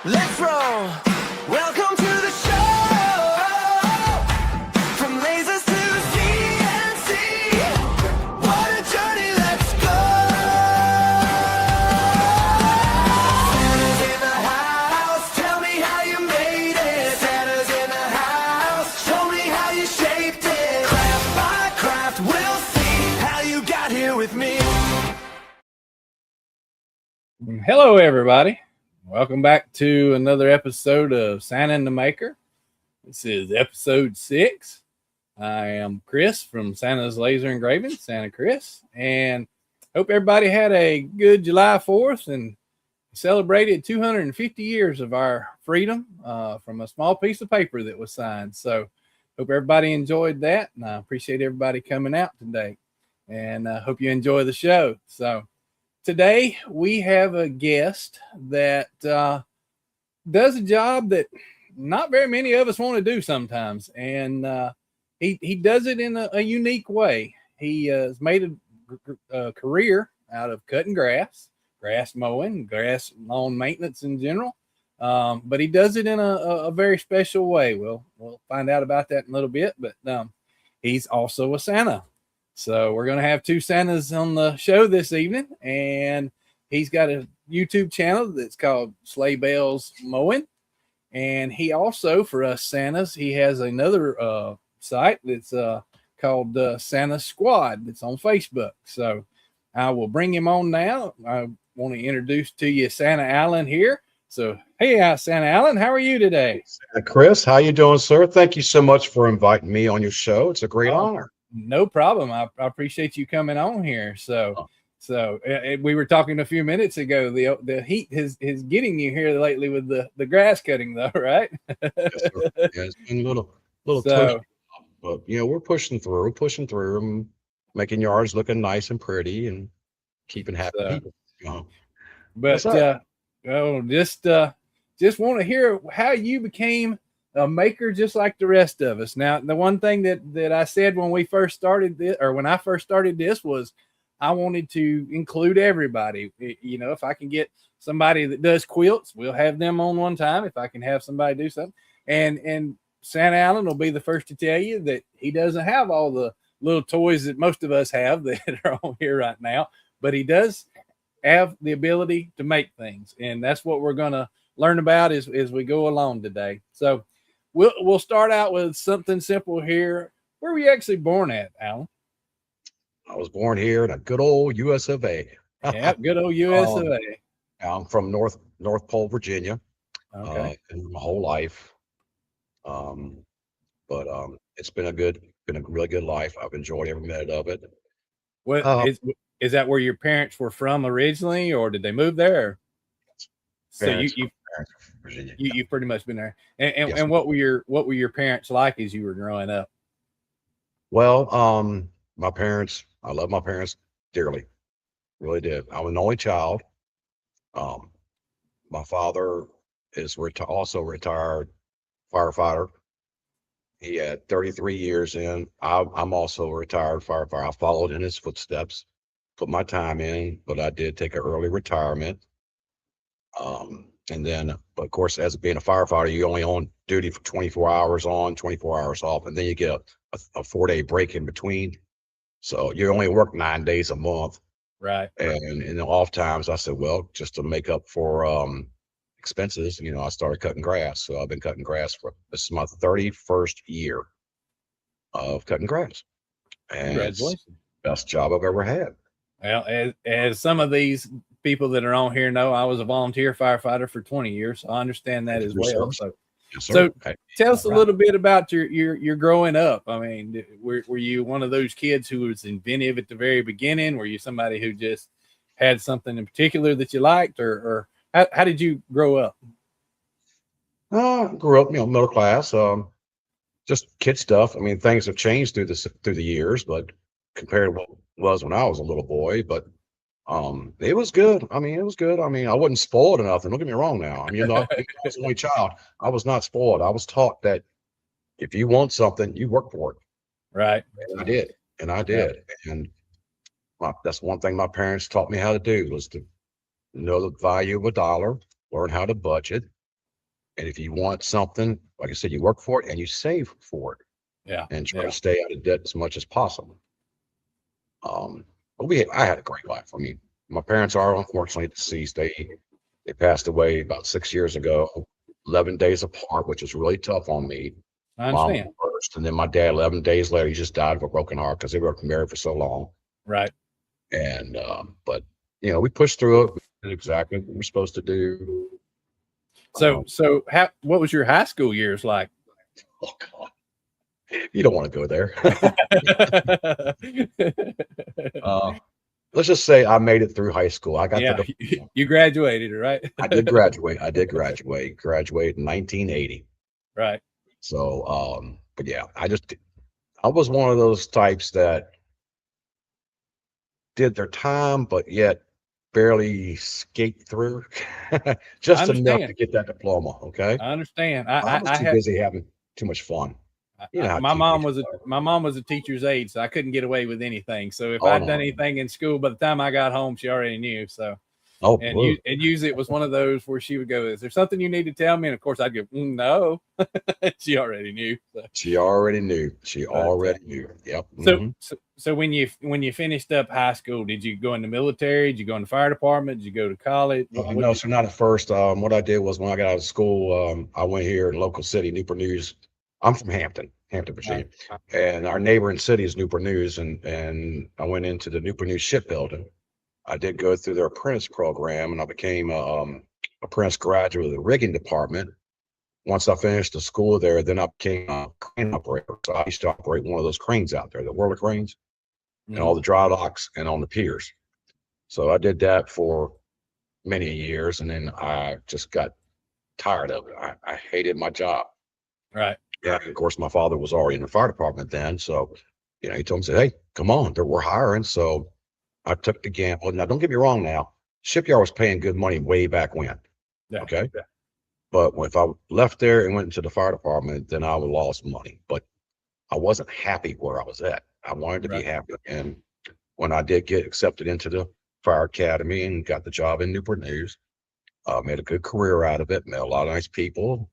Let's roll. Welcome to the show. From lasers to CNC. What a journey, let's go. Santa's in the house. Tell me how you made it. Santa's in the house. Show me how you shaped it. Craft by craft, we'll see how you got here with me. Hello, everybody. Welcome back to another episode of Santa and the Maker. This is episode 6. I am Chris from Santa's Laser Engraving, Santa Chris, and hope everybody had a good July 4th and celebrated 250 years of our freedom from a small piece of paper that was signed. So hope everybody enjoyed that, and I appreciate everybody coming out today, and I hope you enjoy the show. So today we have a guest that does a job that not very many of us want to do sometimes, and he does it in a unique way. He has made a career out of cutting grass mowing, grass lawn maintenance in general, but he does it in a very special way. We'll find out about that in a little bit, but he's also a Santa. So we're going to have two Santas on the show this evening, and he's got a YouTube channel that's called Sleigh Bells Mowing. And he also, for us Santas, he has another site that's called Santa Squad that's on Facebook. So I will bring him on now. I want to introduce to you Santa Allen here. So, hey, Santa Allen, how are you today? Chris, how you doing, sir? Thank you so much for inviting me on your show. It's a great honor. No problem. I appreciate you coming on here. So we were talking a few minutes ago. The heat is getting you here lately with the grass cutting, though, right? Yes, sir. Yeah, it's been a little toasty, but we're pushing through, and making yards looking nice and pretty, and keeping happy people. But just want to hear how you became a maker just like the rest of us. Now, the one thing that I said when we first started this, or when I first started this, was I wanted to include everybody. If I can get somebody that does quilts, we'll have them on one time. If I can have somebody do something, and Santa Allen will be the first to tell you that he doesn't have all the little toys that most of us have that are on here right now, but he does have the ability to make things, and that's what we're going to learn about as we go along today. So we'll start out with something simple here. Where were you actually born at, Alan? I was born here in a good old US of A. Yeah, good old US of A. I'm from North Pole, Virginia. Okay. And my whole life. But it's been a really good life. I've enjoyed every minute of it. What is that where your parents were from originally, or did they move there? So Virginia. You've pretty much been there. And Yes. what were your parents like as you were growing up? Well, my parents, I love my parents dearly. Really did. I was an only child. My father is also retired firefighter. He had 33 years in. I'm also a retired firefighter. I followed in his footsteps, put my time in, but I did take an early retirement. And then, of course, as being a firefighter, you're only on duty for 24 hours on, 24 hours off, and then you get a 4-day break in between. So you only work 9 days a month. Right. And in the off times, I said, well, just to make up for expenses, I started cutting grass. So I've been cutting grass this is my 31st year of cutting grass. And Congratulations. it's the best job I've ever had. Well, as some of these people that are on here know, I was a volunteer firefighter for 20 years. So I understand that as well. So, Yes, sir. so tell us a little bit about your growing up. I mean, were you one of those kids who was inventive at the very beginning? Were you somebody who just had something in particular that you liked, or how did you grow up? Grew up, middle class. Just kid stuff. I mean, things have changed through the years, but compared to what it was when I was a little boy, but it was good. I mean, it was good. I mean, I wasn't spoiled or nothing. Don't get me wrong now. I mean, I was the only child. I was not spoiled. I was taught that if you want something, you work for it. Right. And I did. And that's one thing my parents taught me how to do, was to know the value of a dollar, learn how to budget, And if you want something, like I said, you work for it and you save for it Yeah. and try Yeah. to stay out of debt as much as possible. But I had a great life. I mean, my parents are unfortunately deceased. They passed away about 6 years ago, 11 days apart, which was really tough on me. I Mom understand. first, and then my dad 11 days later, he just died of a broken heart because they were married for so long. Right. And but we pushed through it. We did exactly what we were supposed to do. So, what was your high school years like? Oh God, you don't want to go there. uh, let's just say I made it through high school. I got Yeah, the you graduated, right? I did graduate. I did graduate. Graduated in 1980. Right. So, but yeah, I was one of those types that did their time, but yet barely skate through, I just enough to understand. get that diploma. Okay, I understand. I was I too had busy having too much fun. You know how my mom teenagers was are. a teacher's aide, so I couldn't get away with anything. So if Oh I'd done no. anything in school, by the time I got home, she already knew. So Oh, and whoa. usually it was one of those where she would go, "Is there something you need to tell me?" And of course I'd go, "No." She already knew. So, She already knew. She but, already knew. Yep. so, so when you finished up high school, did you go in the military? Did you go in the fire department? Did you go to college? No, so not at first. What I did was when I got out of school, I went here in local city, Newport News. I'm from Hampton, Virginia, and our neighboring city is Newport News, and I went into the Newport News shipbuilding. I did go through their apprentice program, and I became a apprentice graduate of the rigging department. Once I finished the school there, then I became a crane operator. So I used to operate one of those cranes out there, the whirler cranes, and Mhm. all the dry docks and on the piers. So I did that for many years, and then I just got tired of it. I hated my job. Right. Yeah, of course, my father was already in the fire department then, so he told me, said, "Hey, come on, we're hiring." So I took the gamble. Now, don't get me wrong. Now, shipyard was paying good money way back when. Yeah. Okay, Yeah. but if I left there and went into the fire department, then I would lost money. But I wasn't happy where I was at. I wanted to be Right. happy, and when I did get accepted into the fire academy and got the job in Newport News, made a good career out of it. Met a lot of nice people,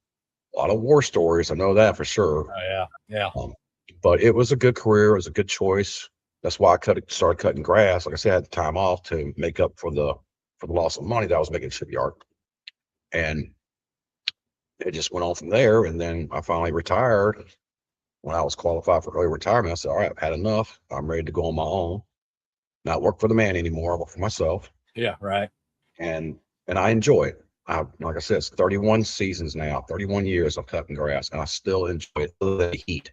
a lot of war stories. I know that for sure. Oh yeah. Yeah. Um, but it was a good career. It was a good choice. That's why started cutting grass. Like I said, I had the time off to make up for the loss of money that I was making at shipyard. And it just went on from there. And then I finally retired. When I was qualified for early retirement, I said, "All right, I've had enough. I'm ready to go on my own. Not work for the man anymore. I work for myself." Yeah. Right. And I enjoy it. Like I said, it's 31 seasons now, 31 years of cutting grass, and I still enjoy it. The heat.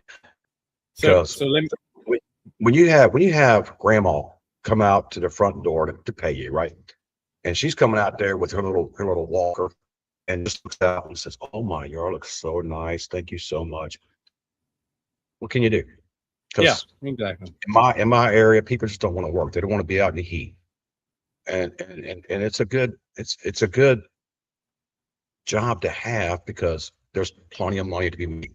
So Because let me. when you have grandma come out to the front door to pay you, right? And she's coming out there with her little walker and just looks out and says, "Oh my, yard looks so nice. Thank you so much." What can you do? Yeah. Because Exactly. in my area, people just don't want to work. They don't want to be out in the heat. And it's a good job to have because there's plenty of money to be made.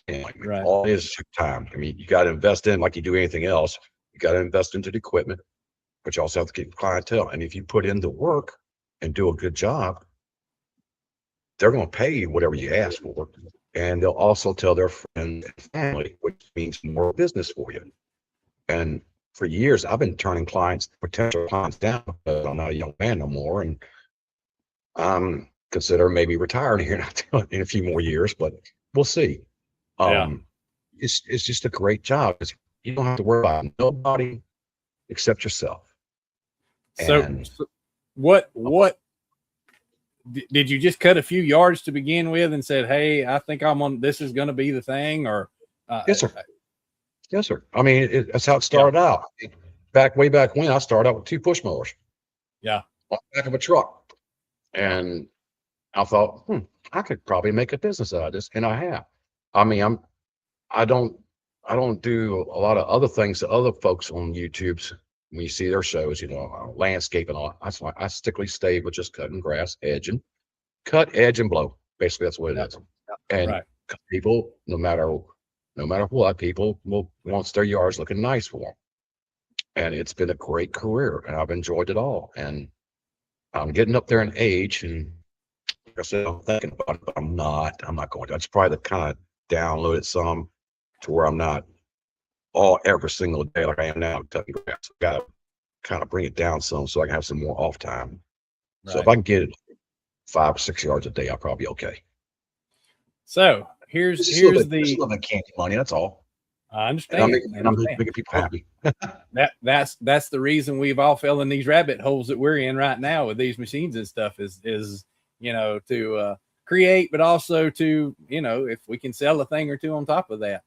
And like, Right. all it is your time. I mean, you got to invest in like you do anything else. You got to invest into the equipment, but you also have to keep clientele. And if you put in the work and do a good job, they're going to pay you whatever you ask for. And they'll also tell their friends and family, which means more business for you. And for years, I've been turning potential clients down because I'm not a young man no more. And I'm considering maybe retiring here in a few more years, but we'll see. Yeah. Um, it's just a great job. You don't have to worry about nobody except yourself. So, And what did you just cut a few yards to begin with and said, "Hey, I think I'm on. This is going to be the thing," or yes, sir. Yes, sir. I mean, that's how it yeah. started out. Way back when I started out with 2 push mowers Yeah. on the back of a truck. And I thought, I could probably make a business out of this. And I have. I mean, I don't, I don't do a lot of other things that other folks on YouTube's when you see their shows, landscape and all. I strictly stay with just cutting grass, cut, edge, and blow. Basically, that's what it Yeah. is. And Right. people, no matter what, people will wants their yards looking nice for them. And it's been a great career, and I've enjoyed it all. And I'm getting up there in age, and I said, I'm thinking about it, but I'm not going to. I just probably kind of download it some to where I'm not all every single day like I am now cutting grass. I gotta kind of bring it down some so I can have some more off time. So if Right. I can get it 5 or 6 yards a day, I'll probably be okay. So It's here's just a little here's bit, just a the little bit of candy money. That's all. I And I'm understand. making, I and I'm understand. making people happy. That's the reason we've all fell in these rabbit holes that we're in right now with these machines and stuff is to create, but also to if we can sell a thing or two on top of that.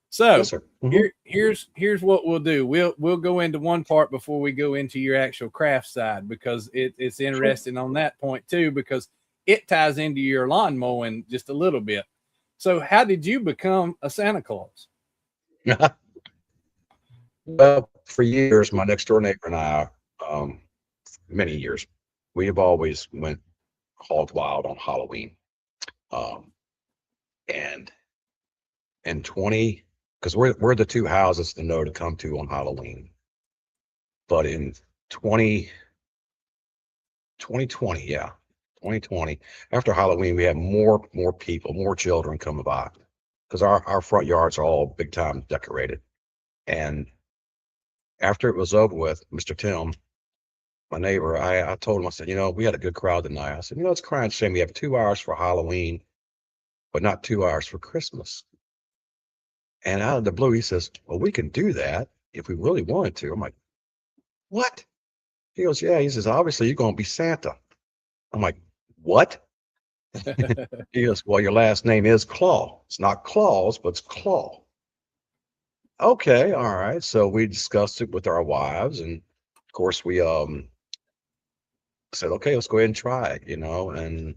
Yes, So sir. Mhm. here's what we'll do. We'll go into one part before we go into your actual craft side, because it's Sure. interesting on that point too, because it ties into your lawn mowing just a little bit. So how did you become a Santa Claus? Well, for years, my next door neighbor and I, um, many years, we have always went hog wild on Halloween. Um, and in 20, because we're the two houses to know to come to on Halloween. But in 20 2020, yeah, 2020, after Halloween, we had more people, more children coming by because our front yards are all big time decorated. And after it was over with, Mr. Tim, my neighbor, I told him, I said, we had a good crowd tonight. I said, it's a crying shame. We have 2 hours for Halloween, but not 2 hours for Christmas. And out of the blue, he says, well, we can do that if we really wanted to. I'm like, what? He goes, yeah. He says, obviously, you're going to be Santa. I'm like, what? He goes, well, your last name is Claw. It's not Claus, but it's Claw. Okay, all right. So we discussed it with our wives, and of course we said, okay, let's go ahead and try it, and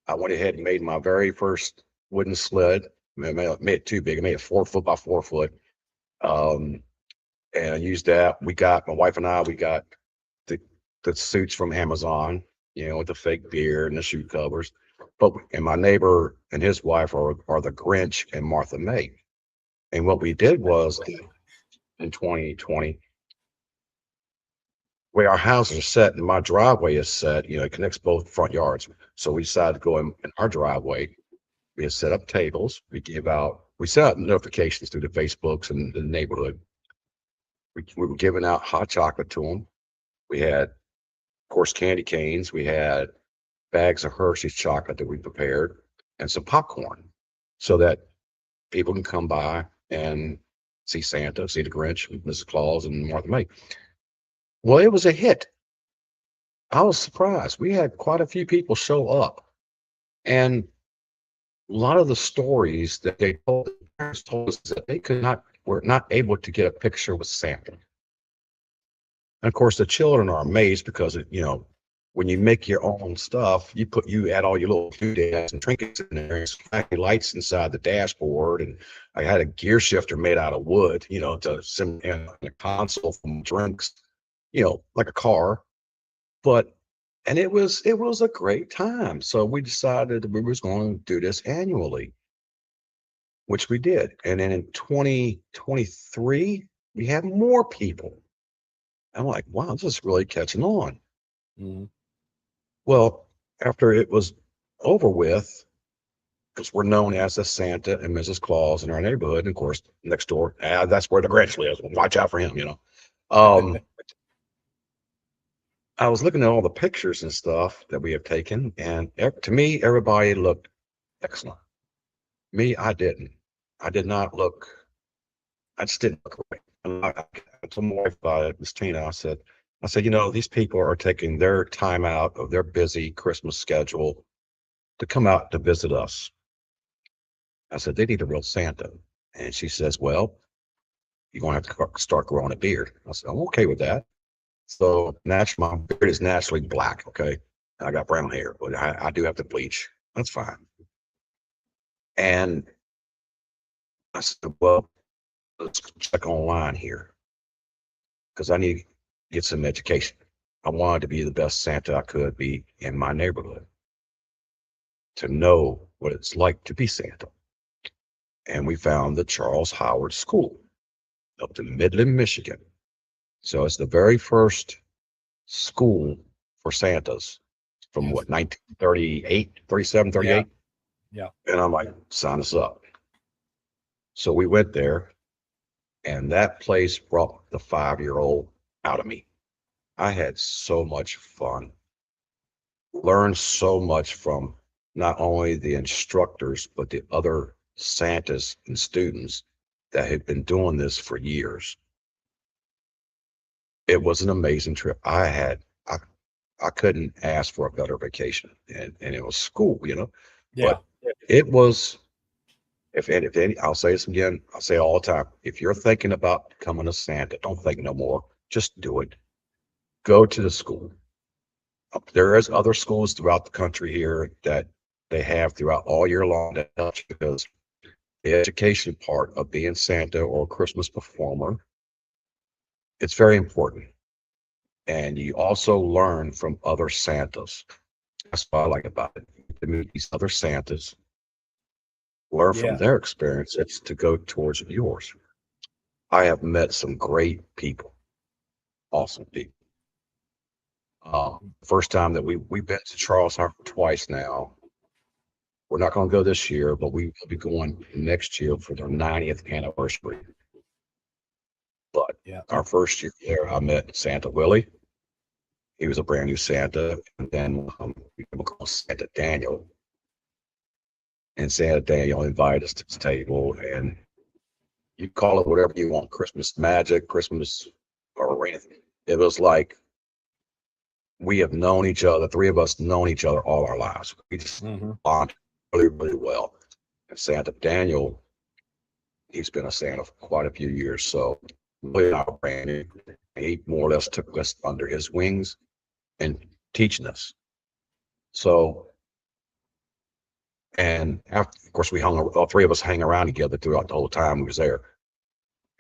I went ahead and made my very first wooden sled. Made it too big. I made it 4 foot by 4 foot. Um, and I used that. My wife and I, we got the the suits from Amazon, with the fake beard and the shoe covers. And my neighbor and his wife are the Grinch and Martha May. And what we did was in 2020, where our houses are set and my driveway is set, it connects both front yards. So we decided to go in our driveway. We had set up tables. We set out notifications through the Facebooks and the neighborhood. We were giving out hot chocolate to them. We had, of course, candy canes. We had bags of Hershey's chocolate that we prepared and some popcorn so that people can come by and see Santa, see the Grinch, Mrs. Claus, and Martha May. Well, it was a hit. I was surprised. We had quite a few people show up, and a lot of the stories that they told, the parents told us that were not able to get a picture with Santa. And of course, the children are amazed because when you make your own stuff, you add all your little doodads and trinkets in there, and some lights inside the dashboard, and I had a gear shifter made out of wood, to sim and a console from drinks, like a car. And it was a great time. So we decided that we was going to do this annually, which we did. And then in 2023, we had more people. I'm like, wow, this is really catching on. Mhm. Well, after it was over with, because we're known as the Santa and Mrs. Claus in our neighborhood, and of course, next door, that's where the Grinch lives. Watch out for him. Um, I was looking at all the pictures and stuff that we have taken, and to me, everybody looked excellent. Me, I didn't. I did not look. I just didn't look right. And I told my wife, Miss Tina, I said, these people are taking their time out of their busy Christmas schedule to come out to visit us. I said, they need a real Santa. And she says, well, you're going to have to start growing a beard. I said, I'm okay with that. So my beard is naturally black. Okay. And I got brown hair, but I do have to bleach. That's fine. And I said, well, let's check online here because I need to get some education. I wanted to be the best Santa I could be in my neighborhood, to know what it's like to be Santa. And we found the Charles Howard School up in Midland, Michigan. So it's the very first school for Santas from Yes. what, 1938, 37, Yeah. 38. Yeah. And I'm like, sign us up. So we went there, and that place brought the 5-year-old out of me. I had so much fun, learned so much from not only the instructors, but the other Santas and students that had been doing this for years. It was an amazing trip. I couldn't ask for a better vacation, and it was school, Yeah. but it was, if any, I'll say this again, I'll say it all the time. If you're thinking about becoming a Santa, don't think no more. Just do it. Go to the school. There is other schools throughout the country here that they have throughout all year long that helps you, because the education part of being Santa or Christmas performer, it's very important. And you also learn from other Santas. That's what I like about it. To meet these other Santas, learn from Yeah. their experiences to go towards yours. I have met some great people, awesome people. First time that we've been to Charles Harbor twice now. We're not going to go this year, but we will be going next year for their 90th anniversary. But Yeah. our first year there, I met Santa Willie. He was a brand new Santa, and then we came across Santa Daniel, and Santa Daniel invited us to his table, and you call it whatever you want, Christmas magic, Christmas, or anything. It was like we have known each other, three of us known each other all our lives. We just Hmm. bond really, really well. And Santa Daniel, he's been a Santa for quite a few years. So really not brand new. He more or less took us under his wings and teaching us. So, and after, of course, we hung, all three of us hang around together throughout the whole time we was there.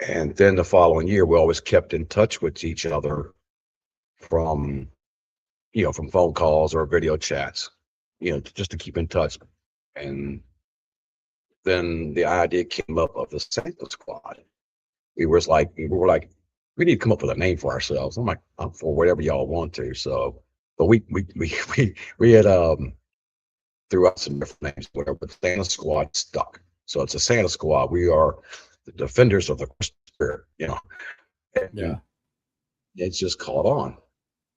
And then the following year, we always kept in touch with each other from, from phone calls or video chats, just to keep in touch. And then the idea came up of the Santa Squad. We were like, we need to come up with a name for ourselves. I'm like, I'm for whatever y'all want to. So, but we had threw out some different names, whatever. But Santa Squad stuck. So it's a Santa Squad. We are the defenders of the Christmas spirit, Yeah. and it's just caught on.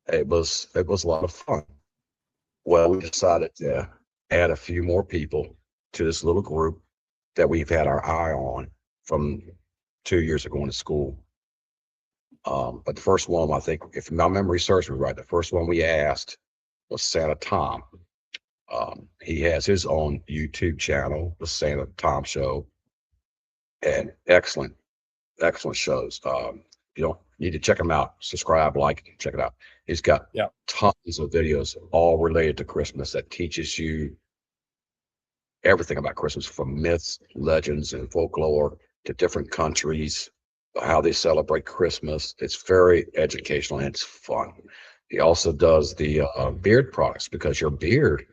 It was a lot of fun. Well, we decided to add a few more people to this little group that we've had our eye on from 2 years of going to school. But the first one, I think, if my memory serves me right, the first one we asked was Santa Tom. He has his own YouTube channel, the Santa Tom Show, and excellent, excellent shows. You need to check him out. Subscribe, like, check it out. He's got Yeah. tons of videos all related to Christmas that teaches you everything about Christmas, from myths, legends, and folklore to different countries, how they celebrate Christmas. It's very educational and it's fun. He also does the beard products, because your beard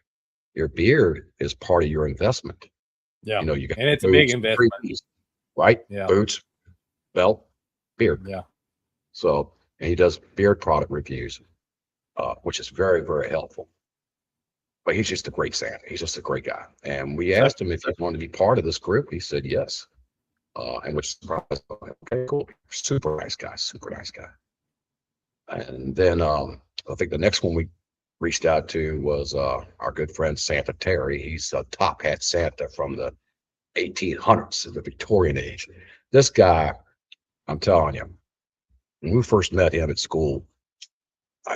is part of your investment. Yeah. You got And it's a big boots, investment. right? Yeah. Boots, belt, beard. Yeah. So, and he does beard product reviews, which is very, very helpful. But he's just a great Santa. He's just a great guy. And we So- asked him if he wanted to be part of this group. He said yes. And which surprised him. Okay, cool. Super nice guy. Super nice guy. And then I think the next one we reached out to was our good friend Santa Terry. He's a top hat Santa from the 1800s, the Victorian age. This guy, I'm telling you, when we first met him at school,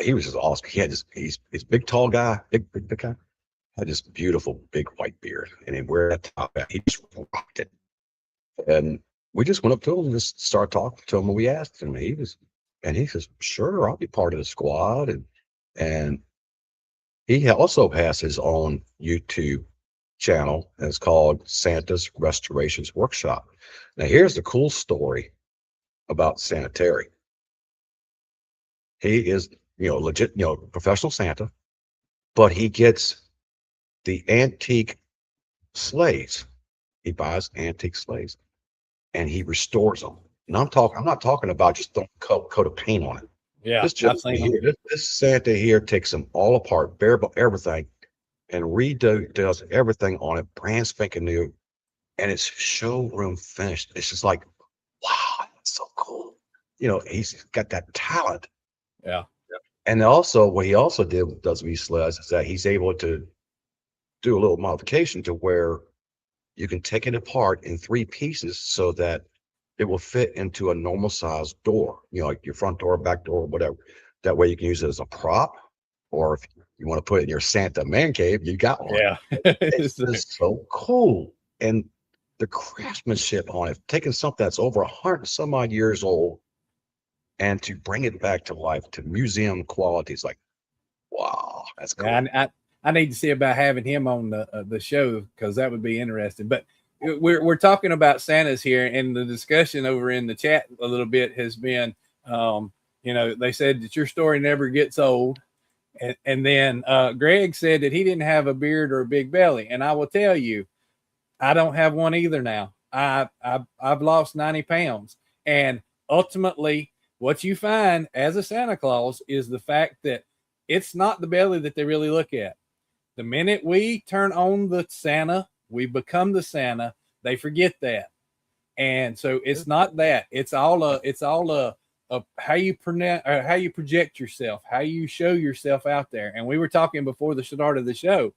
he was just awesome. He had he's big, tall guy, big guy, had this beautiful big white beard, and he wear that top hat. He just rocked it. And we just went up to him and just started talking to him. And we asked him, and he says, "Sure, I'll be part of the squad." And he also has his own YouTube channel, and it's called Santa's Restorations Workshop. Now, here's the cool story about Santa Terry. He is, legit, professional Santa, but he gets the antique sleighs. He buys antique sleighs and he restores them. And I'm not talking about just throwing a coat of paint on it. Yeah, This I've gentleman seen them. here, this Santa here takes them all apart, bare everything, and does everything on it, brand spanking new, and it's showroom finished. It's just like, wow, that's so cool. He's got that talent. Yeah. And also, what he also does with these sleds is that he's able to do a little modification to where you can take it apart in three pieces so that it will fit into a normal sized door, like your front door, back door, whatever. That way you can use it as a prop, or if you want to put it in your Santa man cave, you got one. Yeah. It's just so cool. And the craftsmanship on it, taking something that's over 100 and some odd years old and to bring it back to life to museum qualities, like, wow, that's Yeah, cool. I need to see about having him on the show because that would be interesting. But we're talking about Santas here, and the discussion over in the chat a little bit has been, they said that your story never gets old, and then Greg said that he didn't have a beard or a big belly, and I will tell you, I don't have one either now. I've lost 90 pounds, and ultimately, what you find as a Santa Claus is the fact that it's not the belly that they really look at. The minute we turn on the Santa, we become the Santa. They forget that, and so it's not that. It's all how you pronounce or how you project yourself, how you show yourself out there. And we were talking before the start of the show,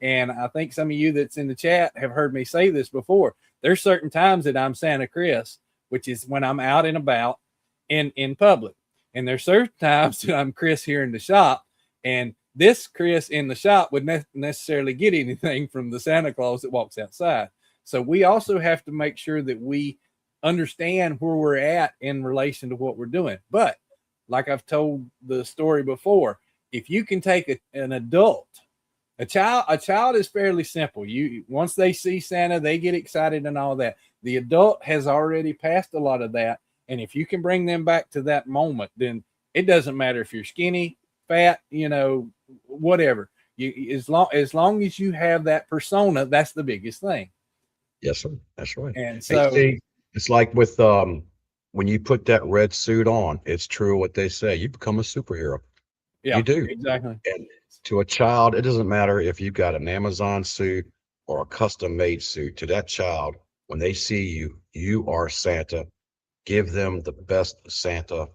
and I think some of you that's in the chat have heard me say this before. There's certain times that I'm Santa Chris, which is when I'm out and about in public, and there's certain times that I'm Chris here in the shop, and this Chris in the shop would not necessarily get anything from the Santa Claus that walks outside. So we also have to make sure that we understand where we're at in relation to what we're doing. But like I've told the story before, if you can take an adult, a child is fairly simple. You once they see Santa, they get excited and all that. The adult has already passed a lot of that, and if you can bring them back to that moment, then it doesn't matter if you're skinny, fat, whatever. As long as you have that persona, that's the biggest thing. Yes, sir. That's right. And Hey, so, see, it's like with when you put that red suit on, it's true what they say. You become a superhero. yeah, You do. exactly. And to a child, it doesn't matter if you've got an Amazon suit or a custom made suit. To that child, when they see you, you are Santa. Give them the best Santa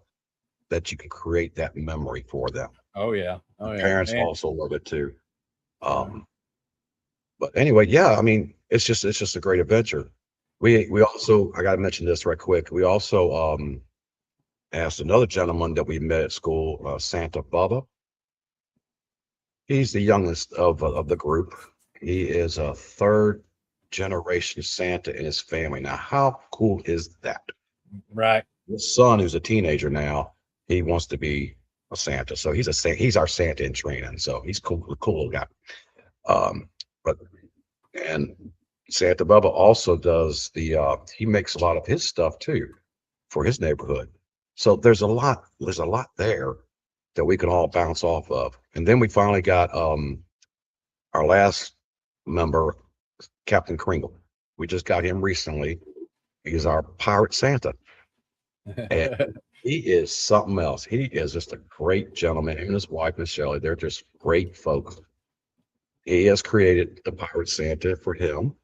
that you can create that memory for them. Oh yeah, oh yeah, Parents and also love it too. uh, But anyway, yeah, I mean, it's just a great adventure. We also, I got to mention this right quick. We also asked another gentleman that we met at school, Santa Bubba. He's the youngest of the group. He is a third generation Santa in his family. Now, how cool is that? right, His son, who's a teenager now, he wants to be a Santa. So he's our Santa in training. So he's cool guy. Um, but and Santa Bubba also does he makes a lot of his stuff too for his neighborhood. So there's a lot there that we can all bounce off of. And then we finally got our last member, Captain Kringle. We just got him recently. He's our pirate Santa. And he is something else. He is just a great gentleman. Him and his wife, Michelle, they're just great folks. He has created the pirate Santa for him.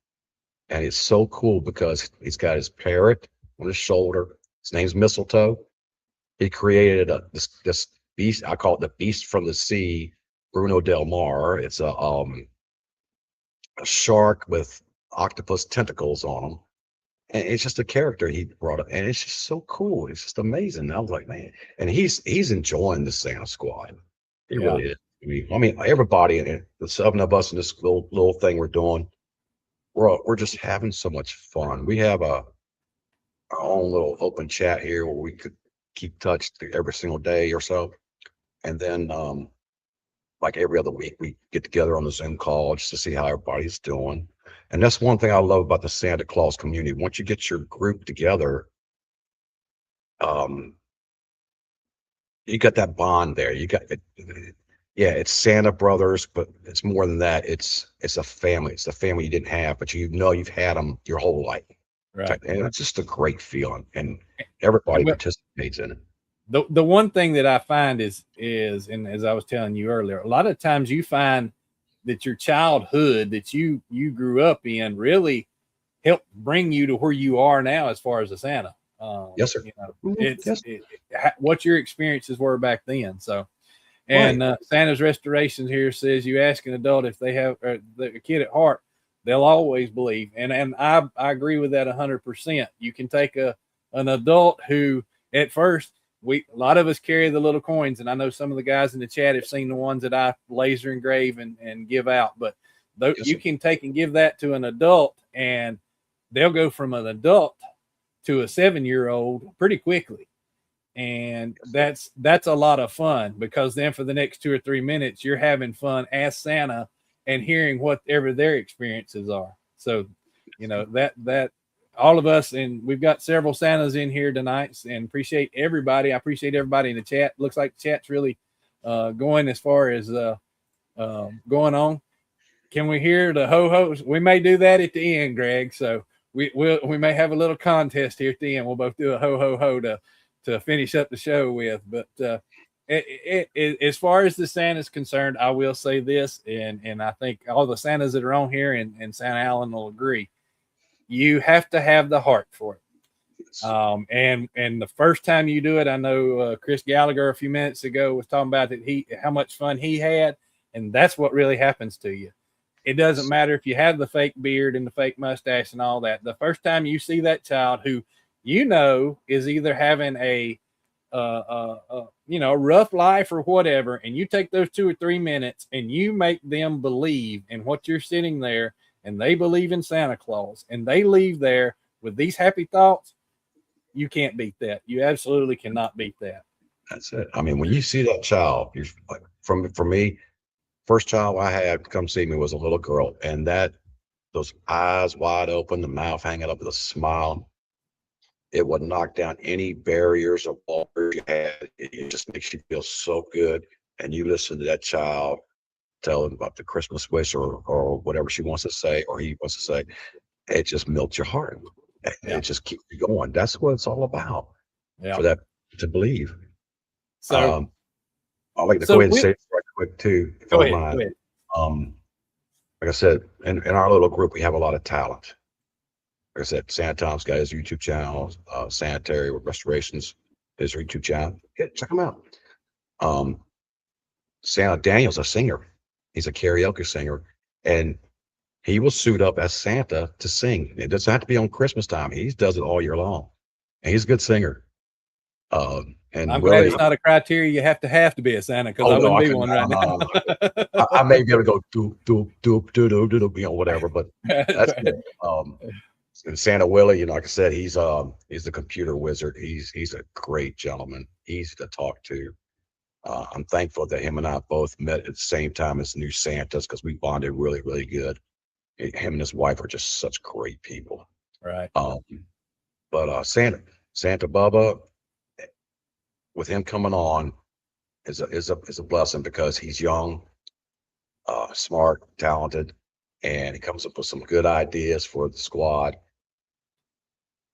And it's so cool because he's got his parrot on his shoulder. His name's Mistletoe. He created this beast. I call it the beast from the sea, Bruno Del Mar. It's a shark with octopus tentacles on him. And it's just a character he brought up. And it's just so cool. It's just amazing. I was like, man. And he's enjoying the Santa Squad. He yeah, really is. I mean, everybody in it, the seven of us in this little thing we're doing, we're just having so much fun. We have our own little open chat here where we could keep touch every single day or so. And then like every other week we get together on the Zoom call just to see how everybody's doing. And that's one thing I love about the Santa Claus community. Once you get your group together, um, you got that bond there. You got it. Yeah, it's Santa Brothers, but it's more than that. It's a family. It's a family you didn't have, but you've had them your whole life. right. And it's just a great feeling, and everybody Well, participates in it. the one thing that I find is, and as I was telling you earlier, a lot of times you find that your childhood that you grew up in really helped bring you to where you are now as far as a Santa. Yes, sir. You know, Yes. what your experiences were back then. So, Right. and Santa's Restorations here says you ask an adult if they have a kid at heart, they'll always believe. And I agree with that 100%. You can take an adult who at first a lot of us carry the little coins, and I know some of the guys in the chat have seen the ones that I laser engrave and give out, but Yes, you sir. can take and give that to an adult, and they'll go from an adult to a 7-year old pretty quickly. And that's a lot of fun, because then for the next 2 or 3 minutes you're having fun as Santa and hearing whatever their experiences are. So that all of us, and we've got several Santas in here tonight, and appreciate everybody. I appreciate everybody in the chat. Looks like the chat's really going as far as going on. Can we hear the ho hos? We may do that at the end, Greg. So we may have a little contest here at the end. We'll both do a ho ho ho to finish up the show with. But as far as the Santa's concerned, I will say this, and I think all the Santas that are on here and Santa Allen will agree. You have to have the heart for it. And the first time you do it, I know Chris Gallagher a few minutes ago was talking about that how much fun he had, and that's what really happens to you. It doesn't matter if you have the fake beard and the fake mustache and all that. The first time you see that child who is either having a rough life or whatever, and you take those 2 or 3 minutes and you make them believe in what you're sitting there, and they believe in Santa Claus, and they leave there with these happy thoughts, you can't beat that. You absolutely cannot beat that. That's it. I mean, when you see that child, you're like, for me, first child I had come see me was a little girl, and those eyes wide open, the mouth hanging up with a smile, it would knock down any barriers or borders you had. It just makes you feel so good. And you listen to that child tell them about the Christmas wish or whatever she wants to say or he wants to say. It just melts your heart. Yeah. It just keeps you going. That's what it's all about. Yeah. For that to believe. So I'd like to so go ahead and we- say it right quick too, if go you don't ahead. mind. Like I said, in our little group, we have a lot of talent. Like I said, Santa Tom's got his YouTube channel, Sanitary Restorations, his YouTube channel. Yeah, check him out. Santa Daniel's a singer. He's a karaoke singer, and he will suit up as Santa to sing. It doesn't have to be on Christmas time. He does it all year long, and he's a good singer. And I'm glad Willie, it's not a criteria you have to be a Santa, because I no, wouldn't I be could one right now. I may be able to go do, whatever, but that's good. And Santa Willie, like I said, he's the computer wizard. He's a great gentleman. Easy to talk to. I'm thankful that him and I both met at the same time as new Santas, because we bonded really, really good. Him and his wife are just such great people. Right. But Santa Bubba, with him coming on, is a blessing, because he's young, smart, talented, and he comes up with some good ideas for the squad.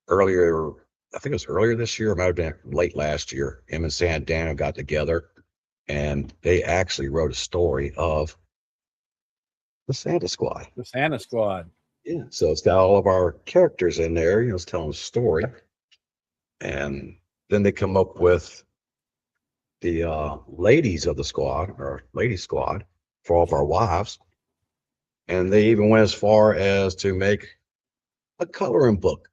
Earlier, I think it was earlier this year, it might have been late last year, him and San Daniel got together, and they actually wrote a story of the Santa Squad. The Santa Squad. Yeah, so it's got all of our characters in there. It's telling a story, and then they come up with the ladies of the squad, or lady squad, for all of our wives, and they even went as far as to make a coloring book,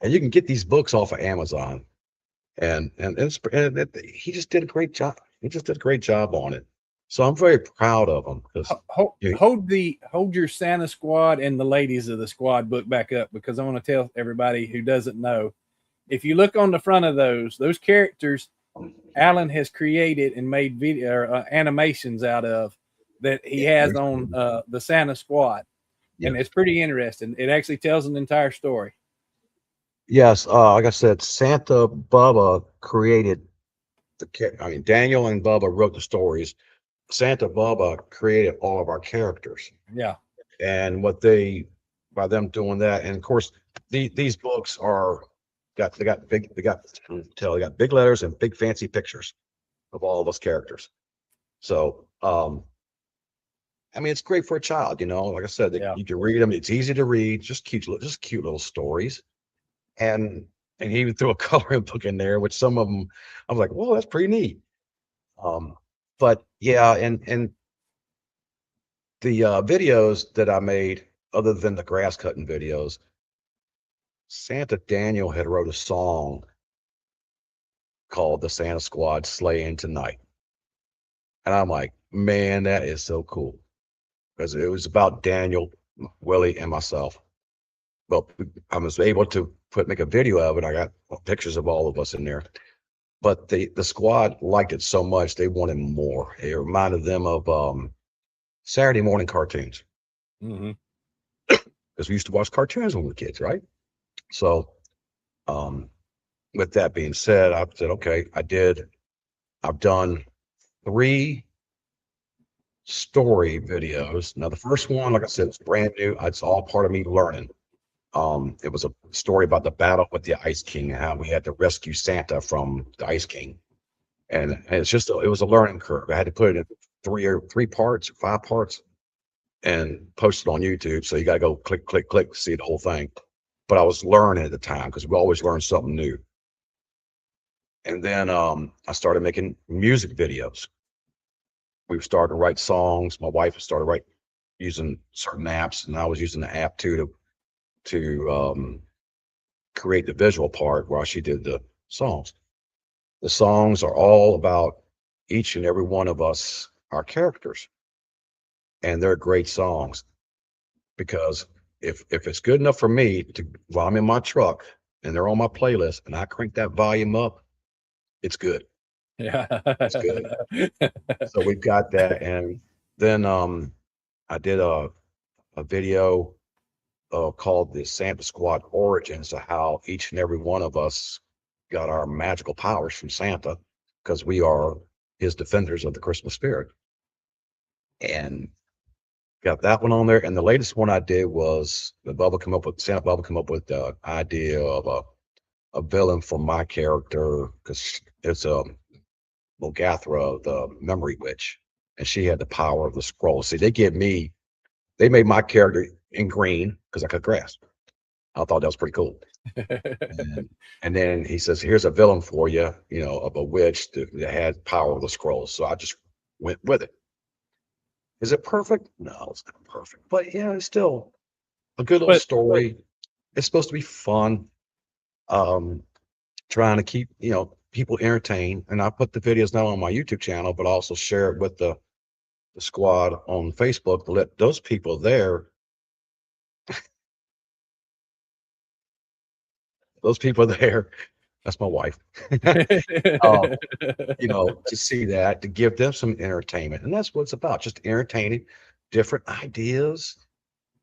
and you can get these books off of Amazon, and he just did a great job. He just did a great job on it. So I'm very proud of him. Hold your Santa Squad and the ladies of the squad book back up, because I want to tell everybody who doesn't know, if you look on the front of those characters, Alan has created and made video animations out of, that he has on the Santa Squad, and it's pretty interesting. It actually tells an entire story. Yes, like I said, Santa Bubba created Daniel and Bubba wrote the stories. Santa Bubba created all of our characters. Yeah. And by them doing that, and of course, these books are they got big letters and big fancy pictures of all those characters. So, I mean, it's great for a child, like I said, Yeah. you can read them. It's easy to read, just cute little stories. And he even threw a coloring book in there, which some of them, I was like, whoa, that's pretty neat. But yeah, and the videos that I made, other than the grass cutting videos, Santa Daniel had wrote a song called "The Santa Squad Sleighing Tonight," and I'm like, man, that is so cool, because it was about Daniel, Willie, and myself. Well, I was able to make a video of it. I got pictures of all of us in there. But the squad liked it so much they wanted more. It reminded them of Saturday morning cartoons, Mm-hmm. because we used to watch cartoons when we were kids, right? So, with that being said, I said, okay, I've done 3 story videos. Now, the first one, like I said, it's brand new. It's all part of me learning. It was a story about the battle with the Ice King and how we had to rescue Santa from the Ice King. And it's just, it was a learning curve. I had to put it in 3 parts, 5 parts, and post it on YouTube. So you got to go click, click, click to see the whole thing. But I was learning at the time, because we always learn something new. And then I started making music videos. We started to write songs. My wife started using certain apps, and I was using the app too to create the visual part while she did the songs. The songs are all about each and every one of us, our characters, and they're great songs, because if it's good enough for me to, while I'm in my truck and they're on my playlist and I crank that volume up, it's good. Yeah. It's good. So we've got that. And then I did a video called the Santa Squad Origins, of how each and every one of us got our magical powers from Santa, because we are his defenders of the Christmas spirit. And got that one on there. And the latest one I did was Santa Bubba come up with the idea of a villain for my character, because it's Mogathra, the memory witch, and she had the power of the scroll. See, they made my character in green because I cut grass. I thought that was pretty cool. And then he says, here's a villain for you, of a witch that had power of the scrolls. So I just went with it. Is it perfect? No, it's not perfect. But yeah, it's still a good little But story. It's supposed to be fun. Trying to keep, people entertained. And I put the videos not on my YouTube channel, but also share it with the squad on Facebook, to let those people there, that's my wife, um, to see that, to give them some entertainment. And that's what it's about, just entertaining, different ideas,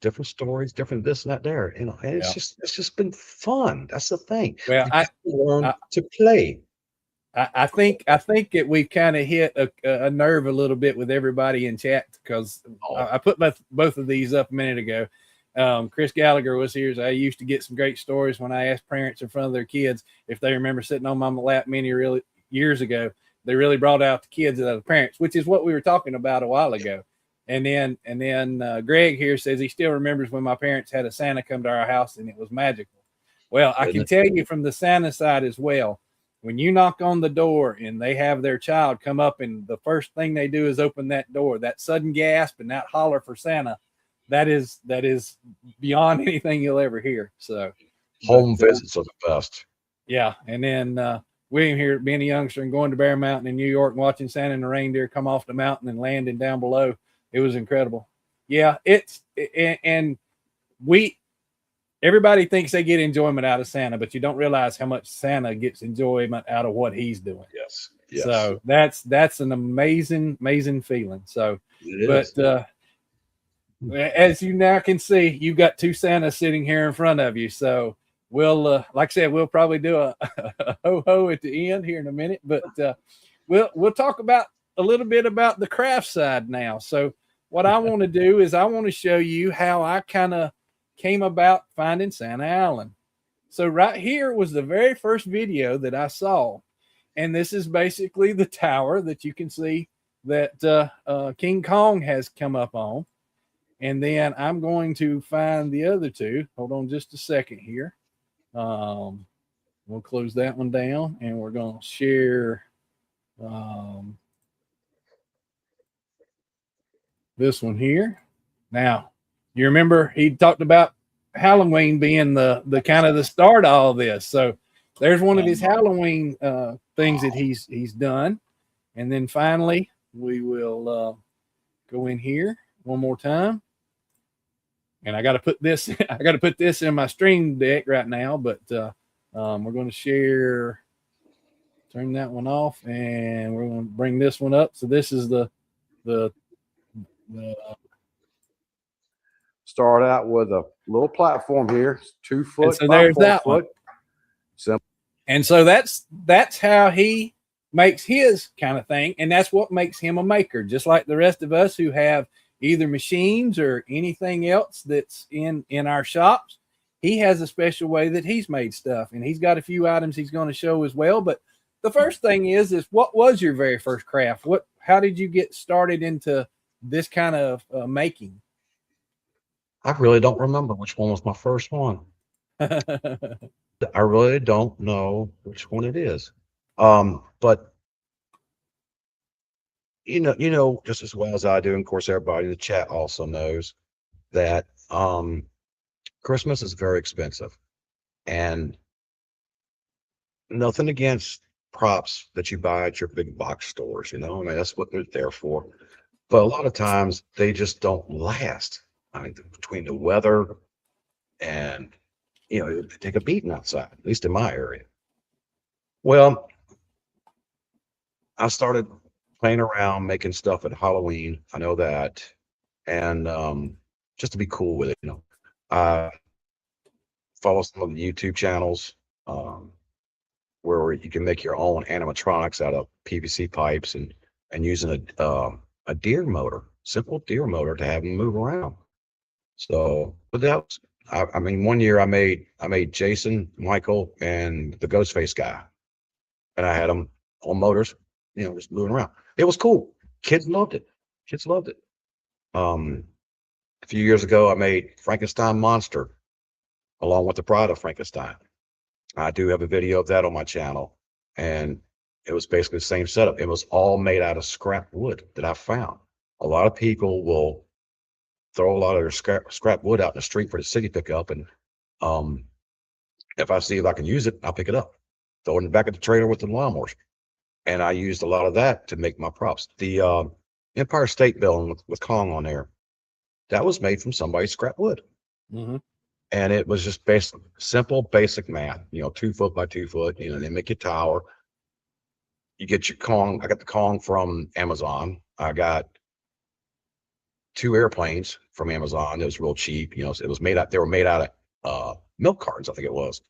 different stories, different this and that there, and Yeah. it's just been fun. That's the thing. Well, You have to learn to play. I think that we've kind of hit a nerve a little bit with everybody in chat, because I put both of these up a minute ago. Chris Gallagher was here. So I used to get some great stories when I asked parents in front of their kids if they remember sitting on my lap many years ago. They really brought out the kids of the parents, which is what we were talking about a while ago. And then Greg here says he still remembers when my parents had a Santa come to our house and it was magical. Well, I can tell you from the Santa side as well. When you knock on the door and they have their child come up, and the first thing they do is open that door, that sudden gasp and that holler for Santa, that is beyond anything you'll ever hear. So Home visits are the best. Yeah. And then William here being a youngster and going to Bear Mountain in New York and watching Santa and the reindeer come off the mountain and landing down below. It was incredible. Yeah. Everybody thinks they get enjoyment out of Santa, but you don't realize how much Santa gets enjoyment out of what he's doing. Yes. So that's an amazing feeling. So, as you now can see, you've got 2 Santas sitting here in front of you. So we'll, like I said, we'll probably do a ho-ho at the end here in a minute, but we'll talk about a little bit about the craft side now. So what I want to do is I want to show you how I kind of came about finding Santa Allen. So right here was the very first video that I saw. And this is basically the tower that you can see that King Kong has come up on. And then I'm going to find the other two. Hold on just a second here. We'll close that one down, and we're going to share this one here. Now, you remember he talked about Halloween being the kind of the start of all this. So there's one of his Halloween things that he's done. And then finally, we will go in here one more time. And I got to put this in my stream deck right now, but we're going to share, turn that one off, and we're going to bring this one up. So this is the Start out with a little platform here, 2 foot so by there's 4 that foot. one. Simple. And so that's how he makes his kind of thing, and that's what makes him a maker, just like the rest of us who have either machines or anything else that's in our shops. He has a special way that he's made stuff, and he's got a few items he's going to show as well. But the first thing is what was your very first craft? How did you get started into this kind of making? I really don't remember which one was my first one. I really don't know which one it is. But you know, just as well as I do, and of course everybody in the chat also knows that Christmas is very expensive. And nothing against props that you buy at your big box stores, you know, I mean, that's what they're there for. But a lot of times they just don't last. I mean, between the weather and, you know, they take a beating outside, at least in my area. Well, I started playing around making stuff at Halloween. I know that. And just to be cool with it, you know, I follow some of the YouTube channels where you can make your own animatronics out of PVC pipes and using a deer motor, simple deer motor to have them move around. So, but that was, I mean, one year I made Jason, Michael, and the Ghostface guy, and I had them on motors, you know, just moving around. It was cool. Kids loved it. Kids loved it. A few years ago, I made Frankenstein monster along with the Bride of Frankenstein. I do have a video of that on my channel, and it was basically the same setup. It was all made out of scrap wood that I found. A lot of people will throw a lot of their scrap wood out in the street for the city to pick up, and if I see if I can use it, I'll pick it up, throw it in the back of the trailer with the lawnmowers. And I used a lot of that to make my props. The Empire State Building with Kong on there, that was made from somebody's scrap wood. Mm-hmm. And it was just simple, basic math, you know, 2 foot by 2 foot, you know, they make your tower. You get your Kong. I got the Kong from Amazon. I got 2 airplanes from Amazon. It was real cheap. You know, it was they were made out of milk cartons, I think it was.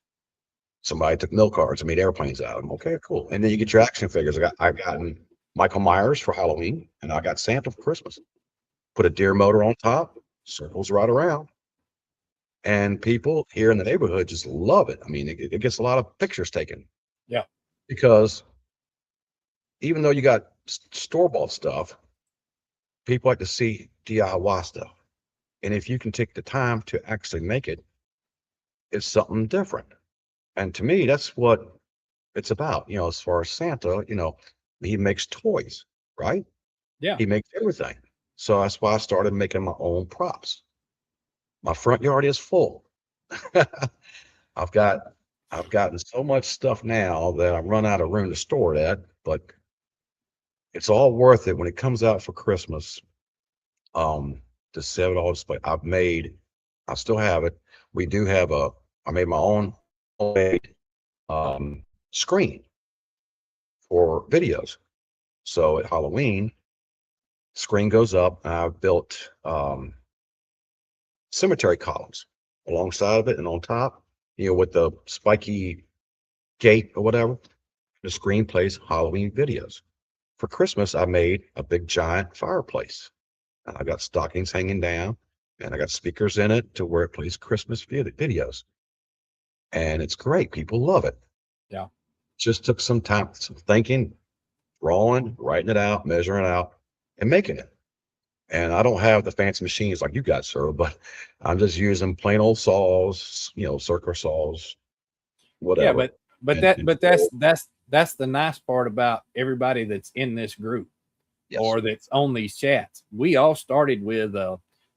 Somebody took milk cartons and made airplanes out of them. Okay, cool. And then you get your action figures. I've gotten Michael Myers for Halloween, and I got Santa for Christmas. Put a deer motor on top, circles right around. And people here in the neighborhood just love it. I mean, it gets a lot of pictures taken. Yeah. Because even though you got store-bought stuff, people like to see DIY stuff. And if you can take the time to actually make it, it's something different. And to me, that's what it's about. You know, as far as Santa, you know, he makes toys, right? Yeah. He makes everything. So that's why I started making my own props. My front yard is full. I've gotten so much stuff now that I run out of room to store it at, but it's all worth it when it comes out for Christmas. To save it all display. I still have it. We do have I made my own homemade screen for videos. So at Halloween, screen goes up, and I've built cemetery columns alongside of it and on top, you know, with the spiky gate or whatever. The screen plays Halloween videos. For Christmas, I made a big giant fireplace. I got stockings hanging down, and I got speakers in it to where it plays Christmas videos. and it's great. People love it. Yeah. Just took some time, some thinking, drawing, writing it out, measuring it out, and making it. And I don't have the fancy machines like you got, sir, but I'm just using plain old saws, circular saws, Yeah, whatever. but And, that but that's the nice part about everybody that's in this group yes, or that's on these chats. We all started with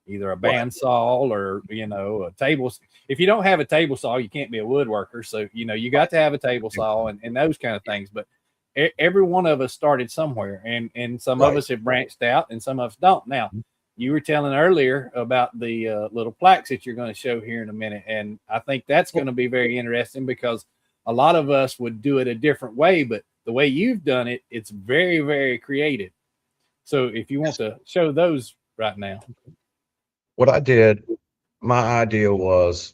either a right. bandsaw or a table. If you don't have a table saw, you can't be a woodworker. So you got to have a table saw and those kind of things. But every one of us started somewhere, and some of Right. us have branched out, and some of us don't. Now, you were telling earlier about the little plaques that you're going to show here in a minute, and I think that's going to be very interesting because a lot of us would do it a different way, but the way you've done it, it's very, very creative. So if you want to show those right now. What I did, my idea was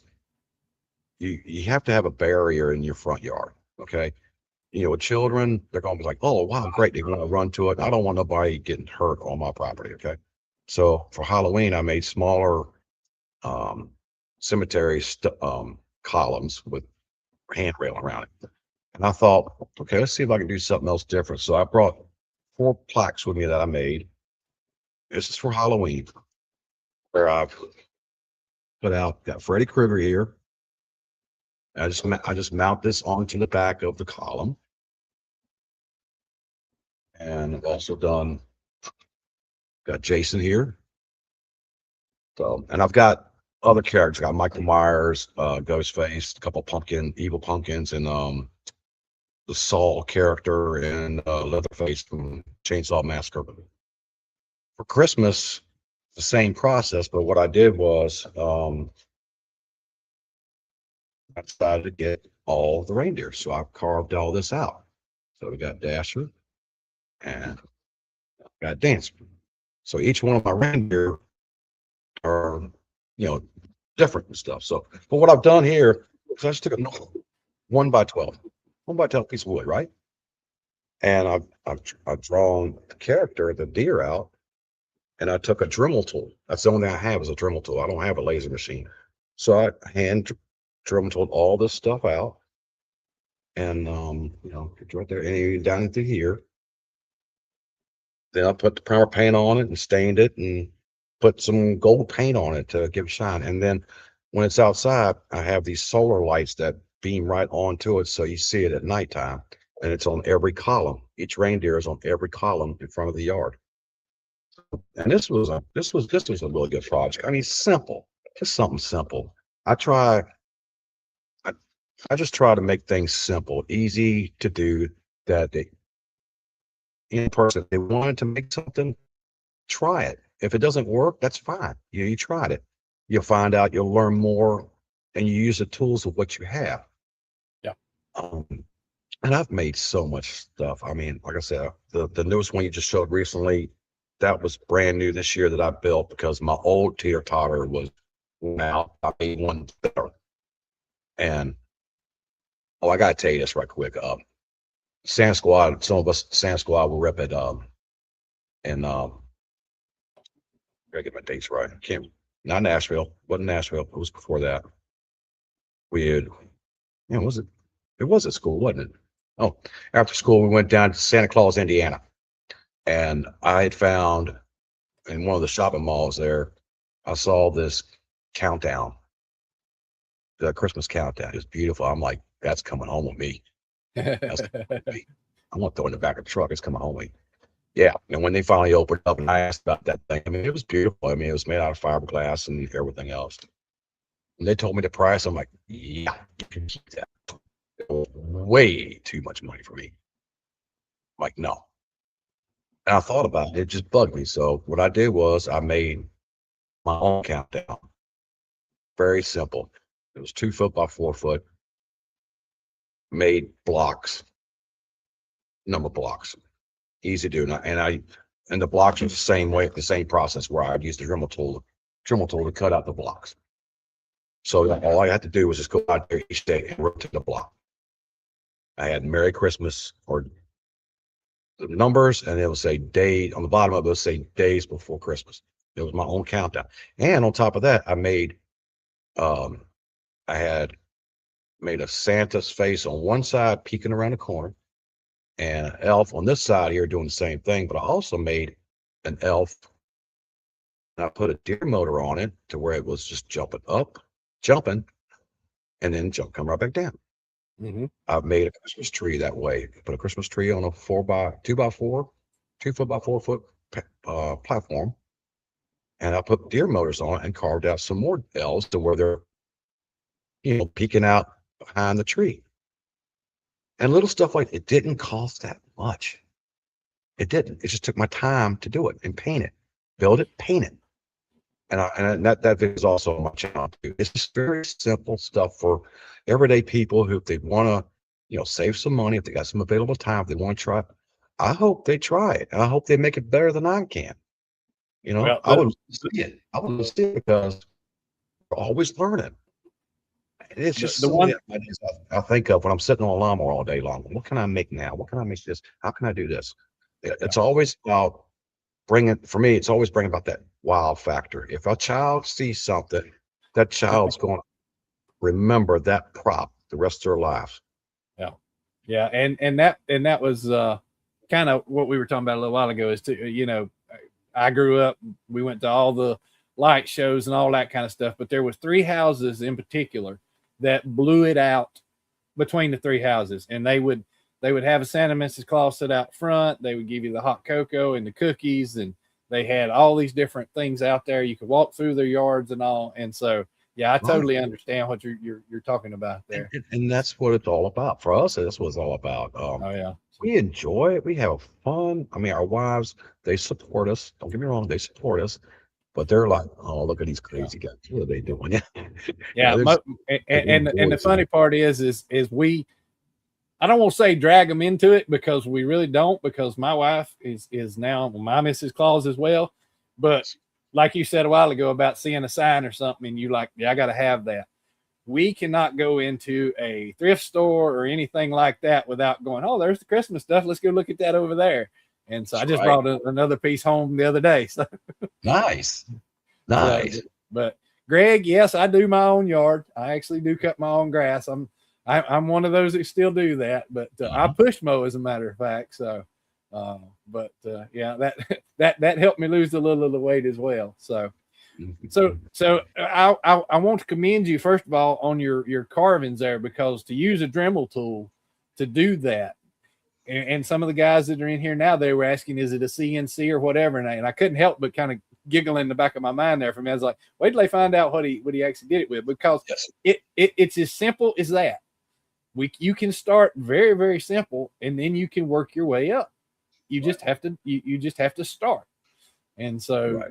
you have to have a barrier in your front yard. Okay. With children, they're going to be like, oh, wow, great. They want to run to it. I don't want nobody getting hurt on my property. Okay. So for Halloween, I made smaller um, cemetery columns with handrail around it. And I thought, okay, let's see if I can do something else different. So I brought 4 plaques with me that I made. This is for Halloween, where I've put out, got Freddy Krueger here. I just mount this onto the back of the column. And I've also got Jason here. So, and I've got other characters. I got Michael Myers, Ghostface, a couple evil pumpkins, and the Saul character and Leatherface from Chainsaw Massacre. For Christmas, the same process, but what I did was I decided to get all the reindeer. So I carved all this out. So we got Dasher and got Dancer. So each one of my reindeer are, different and stuff. So, but what I've done here is I just took a 1 by 12 piece of wood, right? And I've drawn the character, the deer out, and I took a Dremel tool. That's the only thing I have is a Dremel tool. I don't have a laser machine. So I hand Dremel tooled all this stuff out, and it's right there, and down into here. Then I put the primer paint on it and stained it and put some gold paint on it to give it shine. And then when it's outside, I have these solar lights that beam right onto it, so you see it at nighttime. And it's on every column. Each reindeer is on every column in front of the yard. And this was a really good project. I mean, simple, just something simple. I try, I, I just try to make things simple, easy to do. That they, in person, if they wanted to make something, try it. If it doesn't work, that's fine. You tried it. You'll find out. You'll learn more, and you use the tools of what you have. Yeah. Um, and I've made so much stuff. I mean, like I said, the newest one you just showed recently, that was brand new this year that I built because my old teeter totter was out. I made one better. And I gotta tell you this right quick. Sand Squad, some of us Sand Squad will rep it. And gotta get my dates right. Can't Not Nashville. Wasn't Nashville. It was before that. We had, was it? It was at school, wasn't it? Oh, after school we went down to Santa Claus, Indiana, and I had found in one of the shopping malls there, I saw this countdown, the Christmas countdown. It was beautiful. I'm like, that's coming home with me. That's coming home with me. I'm gonna throw it in the back of the truck. It's coming home with me. Yeah. And when they finally opened up and I asked about that thing, I mean, it was beautiful. I mean, it was made out of fiberglass and everything else. And they told me the price. I'm like, yeah, you can keep that. It was way too much money for me. I'm like, no. And I thought about it. It just bugged me. So what I did was I made my own countdown. Very simple. It was 2 foot by 4 foot. Made blocks, number blocks, easy to do. And the blocks are the same way, the same process where I'd use the Dremel tool to cut out the blocks. So all I had to do was just go out there each day and rotate the block. I had Merry Christmas or the numbers, and it would say day on the bottom of it, would say days before Christmas. It was my own countdown. And on top of that, I made made a Santa's face on one side peeking around the corner, and an elf on this side here doing the same thing. But I also made an elf, and I put a deer motor on it to where it was just jumping up, jumping, and then come right back down. Mm-hmm. I've made a Christmas tree that way. Put a Christmas tree on a 2x4, 2 foot by 4 foot platform, and I put deer motors on it and carved out some more elves to where they're, peeking out behind the tree. And little stuff like it didn't cost that much. It didn't. It just took my time to do it and paint it, build it, paint it. And that video is also on my channel too. It's just very simple stuff for everyday people who, if they want to, save some money, if they got some available time, if they want to try it. I hope they try it, and I hope they make it better than I can. Well, I would see it. I would see it because we're always learning. And it's just the so one- many ideas I think of when I'm sitting on a lawnmower all day long. What can I make now? What can I make this? How can I do this? It's always about for me, it's always bringing about that wow factor. If a child sees something, that child's going to remember that prop the rest of their lives. Yeah, and that was kind of what we were talking about a little while ago. Is to I grew up. We went to all the light shows and all that kind of stuff, but there was 3 houses in particular that blew it out between the 3 houses, and they would have a Santa Mrs. Claus sit out front. They would give you the hot cocoa and the cookies, and they had all these different things out there. You could walk through their yards and all. And so, yeah, I totally understand what you're talking about there. And that's what it's all about. For us, that's what it's all about. Oh yeah, we enjoy it. We have fun. I mean, our wives, they support us. Don't get me wrong, they support us, but they're like, oh, look at these crazy guys. What are they doing? Yeah. And the funny part is we, I don't want to say drag them into it, because we really don't, because my wife is now my Mrs. Claus as well. But like you said a while ago about seeing a sign or something, and you like, yeah, I got to have that. We cannot go into a thrift store or anything like that without going, oh, there's the Christmas stuff. Let's go look at that over there. And so I just brought another piece home the other day. So nice. But Greg, yes, I do my own yard. I actually do cut my own grass. I'm one of those that still do that, but I push mow, as a matter of fact. So, yeah, that helped me lose a little of the weight as well. So I want to commend you, first of all, on your carvings there, because to use a Dremel tool to do that, and some of the guys that are in here now, they were asking, is it a CNC or whatever? And I couldn't help but kind of giggle in the back of my mind there for me. I was like, wait till they find out what he actually did it with, because it's as simple as that. You can start very, very simple, and then you can work your way up. You just have to you just have to start. And so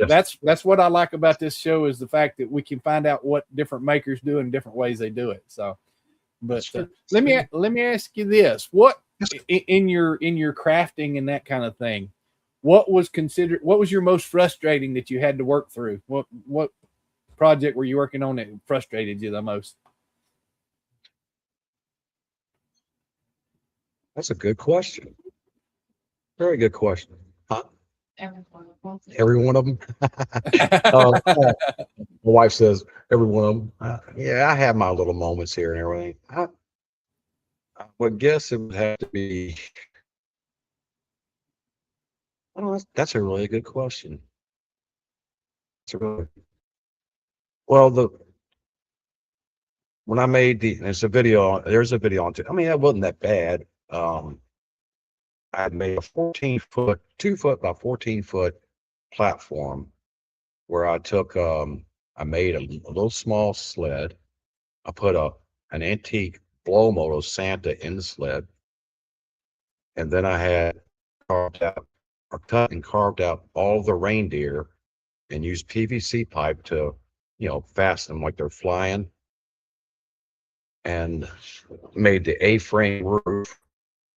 that's what I like about this show, is the fact that we can find out what different makers do and different ways they do it. So, but let me ask you this: what in your crafting and that kind of thing, what was your most frustrating that you had to work through? What project were you working on that frustrated you the most? That's a good question. Very good question. Huh? Every one of them. My wife says every one of them. Yeah, I have my little moments here and everything. I would guess it would have to be. I don't know. That's a really good question. When I made there's a video on it. I mean, that wasn't that bad. I had made a 14-foot, 2 foot by 14-foot platform where I took, I made a little small sled. I put an antique blow motor Santa in the sled. And then I had cut and carved out all the reindeer and used PVC pipe to, fasten them like they're flying. And made the A-frame roof,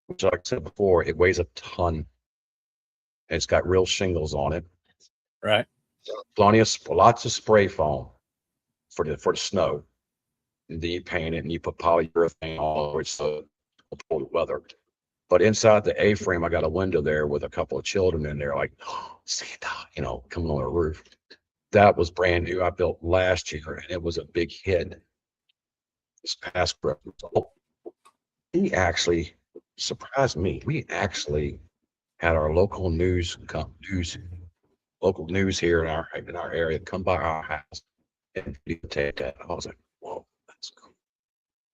which, like I said before, it weighs a ton. It's got real shingles on it. Right. Lots of spray foam for the snow. And then you paint it and you put polyurethane all over it so it'll pull the weather. But inside the A-frame, I got a window there with a couple of children in there, like, oh, Santa, coming on the roof. That was brand new. I built last year, and it was a big hit. this past Christmas. Oh, he actually surprised me. We actually had our local news here in our area come by our house and videotape that. I was like, whoa, that's cool.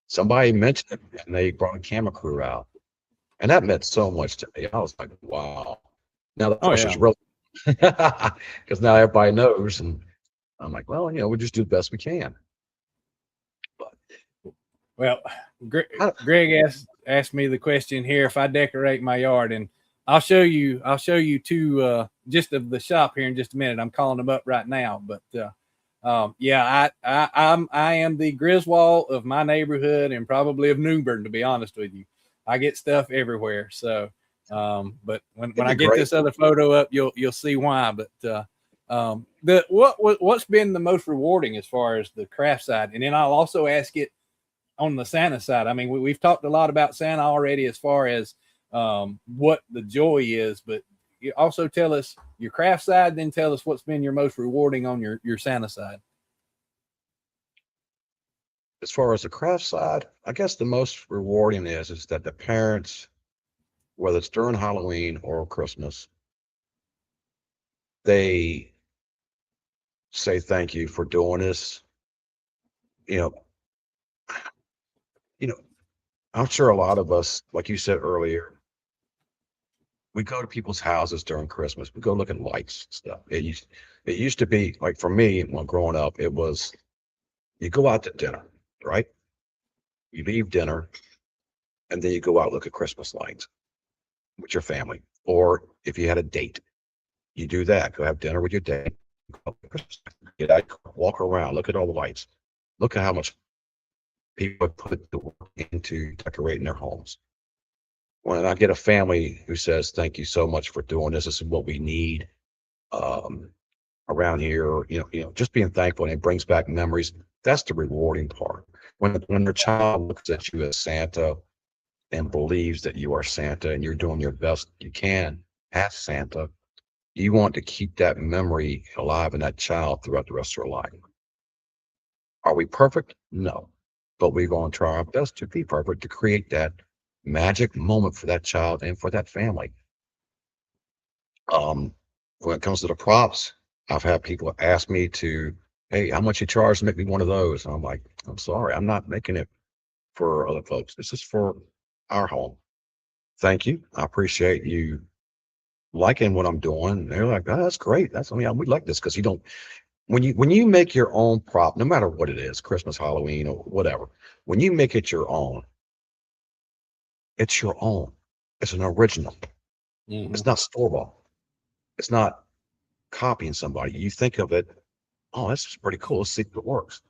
Somebody mentioned it and they brought a camera crew out. And that meant so much to me. I was like, wow. Now the Oh pressure's yeah. real because now everybody knows. And I'm like, well, we'll just do the best we can. But Well, I, Greg asked me the question here if I decorate my yard, and I'll show you two just of the shop here in just a minute. I'm calling them up right now, but yeah, I am the Griswold of my neighborhood and probably of New Bern, to be honest with you. I get stuff everywhere. So, but when it'd I be get great. this other photo up, you'll see why. But what's been the most rewarding as far as the craft side, and then I'll also ask it on the Santa side. I mean, we've talked a lot about Santa already as far as what the joy is, but you also tell us your craft side, then tell us what's been your most rewarding on your Santa side. As far as the craft side, I guess the most rewarding is that the parents, whether it's during Halloween or Christmas, they say thank you for doing this. You know, you know, I'm sure a lot of us, like you said earlier, we go to people's houses during Christmas. We go look at lights and stuff. It used to be like for me when growing up, it was you go out to dinner, right? You leave dinner and then you go out look at Christmas lights with your family. Or if you had a date, you do that. Go have dinner with your date. Get out, walk around, look at all the lights. Look at how much people put the work into decorating their homes. When I get a family who says, "Thank you so much for doing this. This is what we need um, around here," just being thankful and it brings back memories. That's the rewarding part. When your child looks at you as Santa and believes that you are Santa and you're doing your best you can as Santa, you want to keep that memory alive in that child throughout the rest of their life. Are we perfect? No. But we're going to try our best to be perfect to create that magic moment for that child and for that family. Um, when it comes to the props, I've had people ask me to, hey, how much you charge to make me one of those? And I'm like, I'm sorry, I'm not making it for other folks. This is for our home. Thank you. I appreciate you liking what I'm doing. They're like, oh, that's great. We like this because you don't when you make your own prop, no matter what it is, Christmas, Halloween, or whatever, when you make it your own, it's your own. It's an original. Mm-hmm. It's not store bought. It's not copying somebody. You think of it, oh, this is pretty cool. Let's see if it works.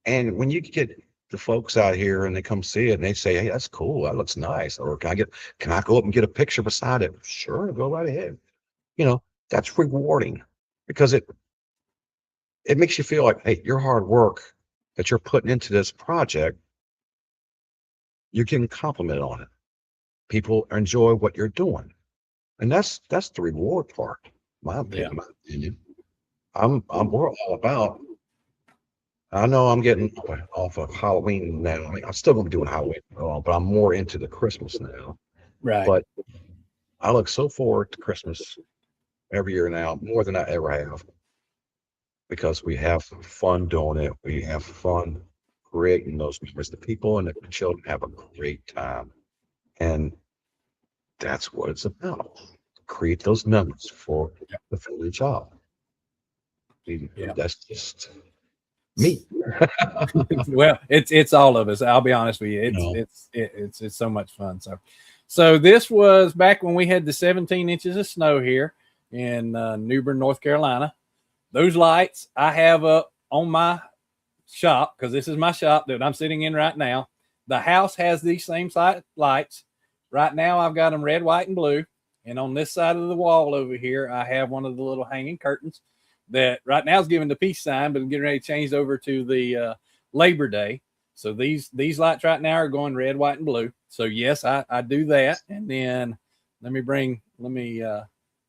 And when you get the folks out here and they come see it and they say, hey, that's cool. That looks nice. Or can I go up and get a picture beside it? Sure, go right ahead. You know, that's rewarding because it makes you feel like, hey, your hard work that you're putting into this project, you're getting complimented on it. People enjoy what you're doing. And that's the reward part, Yeah. my opinion. I'm we're all about. I know I'm getting off of Halloween now. I mean, I'm still gonna be doing Halloween, but I'm more into the Christmas now. Right. But I look so forward to Christmas every year now, more than I ever have, because we have fun doing it. We have fun creating those memories. The people and the children have a great time. And that's what it's about. Create those memories for the family child. Yeah. That's just me. Well, it's all of us. I'll be honest with you. You It's know, it's it's so much fun. So this was back when we had the 17 inches of snow here in New Bern, North Carolina. Those lights I have up on my shop because this is my shop that I'm sitting in right now. The house has these same lights. Right now, I've got them red, white, and blue. And on this side of the wall over here, I have one of the little hanging curtains that right now is giving the peace sign, but I'm getting ready to change over to the Labor Day. So these lights right now are going red, white, and blue. So yes, I do that. And then let me bring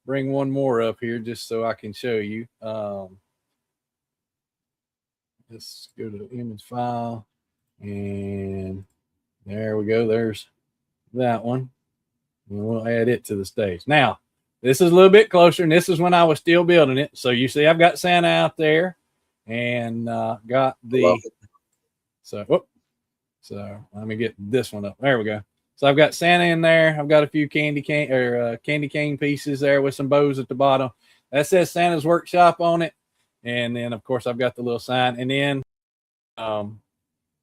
one more up here just so I can show you. Let's go to the image file. And there we go. There's that one. And we'll add it to the stage. Now, this is a little bit closer, and this is when I was still building it. So you see I've got Santa out there and got the so let me get this one up. There we go. So I've got Santa in there. I've got a few candy cane pieces there with some bows at the bottom. That says Santa's Workshop on it. And then of course I've got the little sign. And then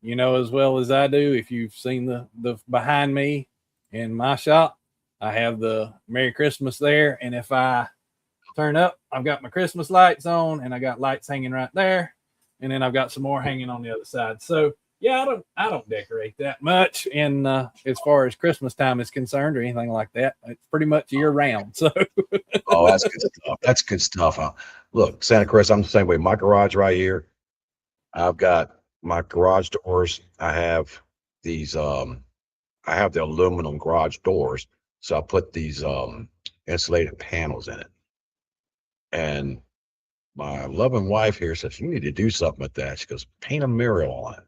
you know as well as I do, if you've seen the behind me in my shop, I have the Merry Christmas there. And if I turn up, I've got my Christmas lights on, and I got lights hanging right there. And then I've got some more hanging on the other side. So yeah, I don't decorate that much. And as far as Christmas time is concerned or anything like that, it's pretty much year round. So Oh, that's good stuff. That's good stuff. Look, Santa Chris, I'm the same way. My garage right here, I've got my garage doors. I have these I have the aluminum garage doors. So I put these insulated panels in it. And my loving wife here says, you need to do something with that. She goes, paint a mural on it.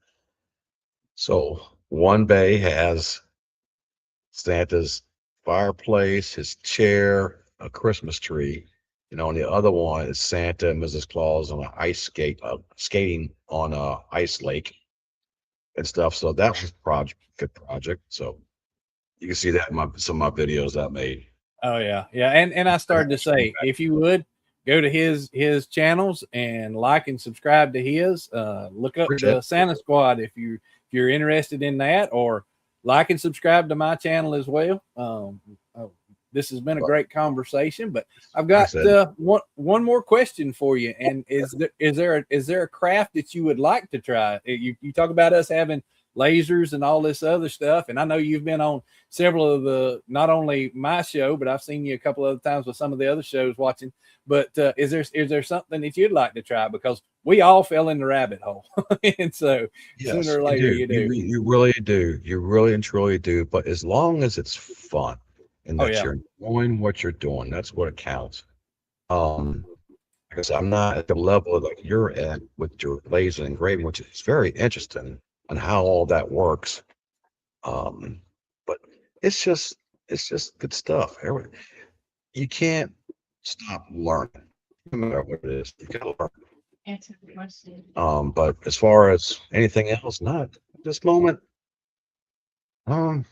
So one bay has Santa's fireplace, his chair, a Christmas tree. You know, and the other one is Santa and Mrs. Claus on an ice skating on a ice lake and stuff. So that was good project. So you can see that in some of my videos I made. oh yeah. And I started to say, if you would go to his channels and like and subscribe to his, look up the Santa Squad if you're interested in that, or like and subscribe to my channel as well. This has been a great conversation, but I've got one more question for you. And is there a craft that you would like to try? You talk about us having lasers and all this other stuff, and I know you've been on several of the, not only my show, but I've seen you a couple other times with some of the other shows watching. But is there something that you'd like to try? Because we all fell in the rabbit hole, and so Yes, sooner or later you do. You really do. You really and truly do. But as long as it's fun and that you're enjoying what you're doing, that's what counts. Because I'm not at the level like you're at with your laser engraving, which is very interesting on how all that works. But it's just good stuff. You can't stop learning, no matter what it is. You gotta learn. Answer the question. But as far as anything else, not at this moment. Not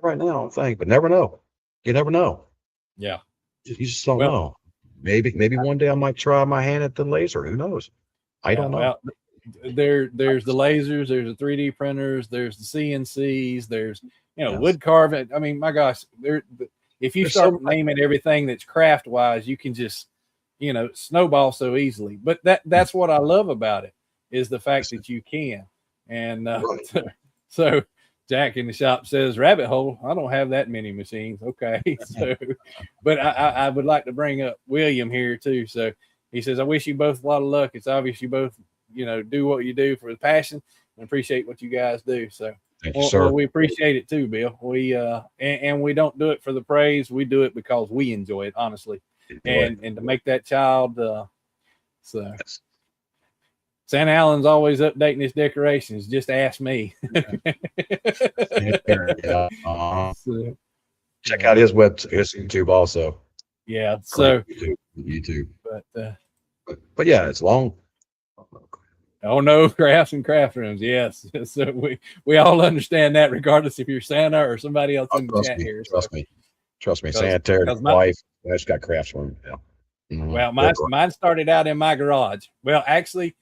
right now, I don't think, but never know. You never know. Yeah. You just don't know. Maybe one day I might try my hand at the laser. Who knows? I don't know. Well, there's the lasers, there's the 3D printers, there's the CNCs, there's wood carving. I mean, my gosh, if you start naming everything that's craft wise, you can just snowball so easily. But that's what I love about it, is the fact that you can. And so Jack in the shop says, rabbit hole, I don't have that many machines. Okay. So, but I would like to bring up William here too. So he says, I wish you both a lot of luck. It's obvious you both, do what you do for the passion, and appreciate what you guys do. So thank you, sir. We appreciate it too, Bill. We and we don't do it for the praise. We do it because we enjoy it, honestly. And to make that child so Yes. Santa Allen's always updating his decorations. Just ask me. So, Check out his YouTube also. yeah. So YouTube. But yeah, it's long. oh no, crafts and craft rooms. Yes. So we all understand that, regardless if you're Santa or somebody else in the chat here. Trust me. Santa, wife, that's got crafts room. Yeah. Mm-hmm. Well, mine started out in my garage. Well, actually,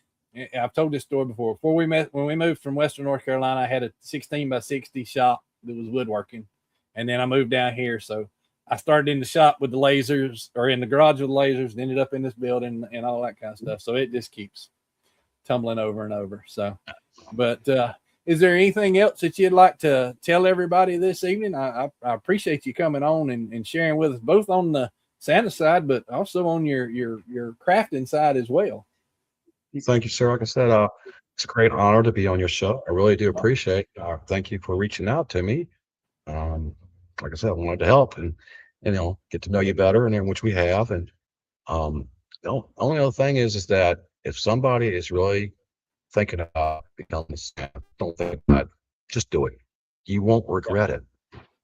I've told this story before. When we moved from Western North Carolina, I had a 16 by 60 shop that was woodworking, and then I moved down here. So I started in the shop with the lasers, or in the garage with the lasers, and ended up in this building and all that kind of stuff. So it just keeps tumbling over and over. So, but is there anything else that you'd like to tell everybody this evening? I appreciate you coming on and sharing with us, both on the Santa side, but also on your crafting side as well. Thank you, sir. Like I said, it's a great honor to be on your show. I really do appreciate it. Thank you for reaching out to me. Like I said, I wanted to help and get to know you better, and which we have. And the only other thing is that if somebody is really thinking about becoming Santa, don't think about it. Just do it. You won't regret it.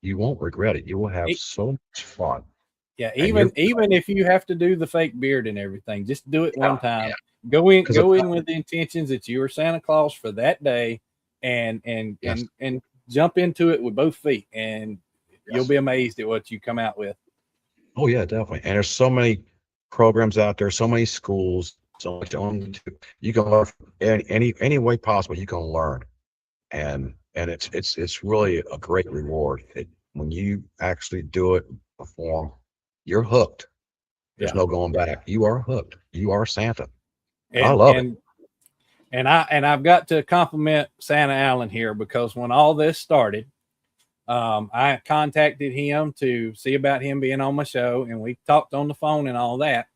You won't regret it. You will have E- so much fun. Yeah, And you're even if you have to do the fake beard and everything, just do it one yeah, time. yeah. Because Go in with the intentions that you are Santa Claus for that day, yes, and jump into it with both feet, and you'll yes. be amazed at what you come out with. Oh yeah, definitely. And there's so many programs out there, so many schools, so much on YouTube. You can learn from any way possible. You can learn, and it's really a great reward. When you actually do it, perform, you're hooked. There's Yeah, no going back. You are hooked. You are Santa. I and love it. and I've got to compliment Santa Allen here because when all this started, I contacted him to see about him being on my show, and we talked on the phone and all that.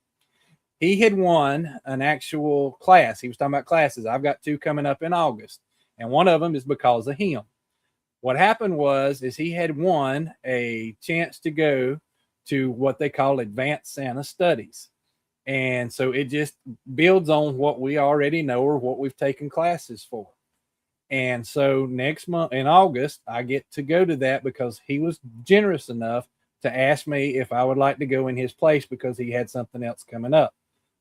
He had won an actual class. He was talking about classes. I've got two coming up in August, and one of them is because of him. What happened was is he had won a chance to go to what they call advanced Santa studies. And so it just builds on what we already know or what we've taken classes for. And so next month in August, I get to go to that because he was generous enough to ask me if I would like to go in his place because he had something else coming up.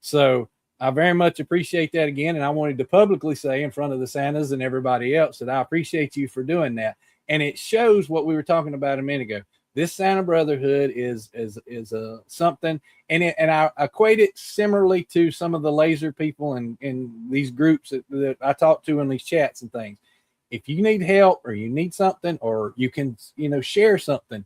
So I very much appreciate that again. And I wanted to publicly say in front of the Santas and everybody else that I appreciate you for doing that. And it shows what we were talking about a minute ago. This Santa Brotherhood is a something, and I equate it similarly to some of the laser people in these groups that I talk to in these chats and things. If you need help or you need something or you can share something,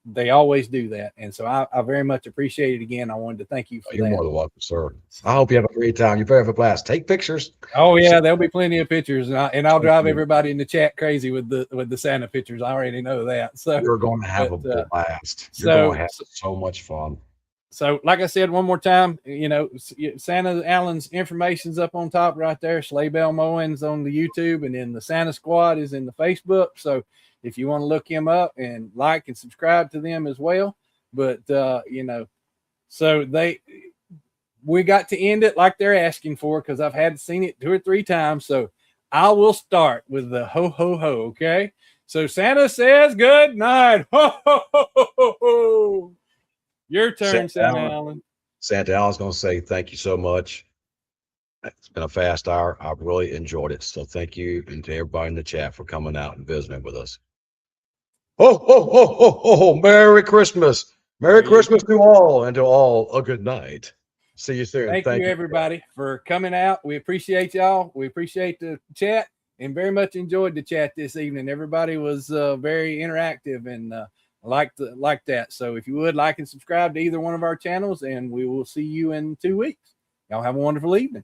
they always do that. And so I very much appreciate it again. I wanted to thank you for You're that. more than welcome, sir. I hope you have a great time. You better have a blast. Take pictures. Oh yeah, there'll be plenty of pictures, and I'll drive You. everybody in the chat crazy with the Santa pictures. I already know that. So, You're going to have but a blast. You're going so to have so much fun. so like I said one more time, Santa Allen's information's up on top right there. Sleigh Bell Mowings on the YouTube, and then the Santa Squad is in the Facebook. So if you want to look him up and like and subscribe to them as well, but so we got to end it like they're asking for because I've had seen it 2 or 3 times. So I will start with the ho ho ho. Okay. So Santa says good night. Ho ho ho ho ho ho. Your turn, Santa Allen. Santa Allen's going to say thank you so much. It's been a fast hour. I've really enjoyed it. So thank you, and to everybody in the chat for coming out and visiting with us. Oh, oh, oh, oh, oh, Merry Christmas. Merry Christmas to all, and to all a good night. See you soon. Thank you, everybody, for coming out. We appreciate y'all. We appreciate the chat and very much enjoyed the chat this evening. Everybody was very interactive and like that. So if you would like and subscribe to either one of our channels, and we will see you in 2 weeks. Y'all have a wonderful evening.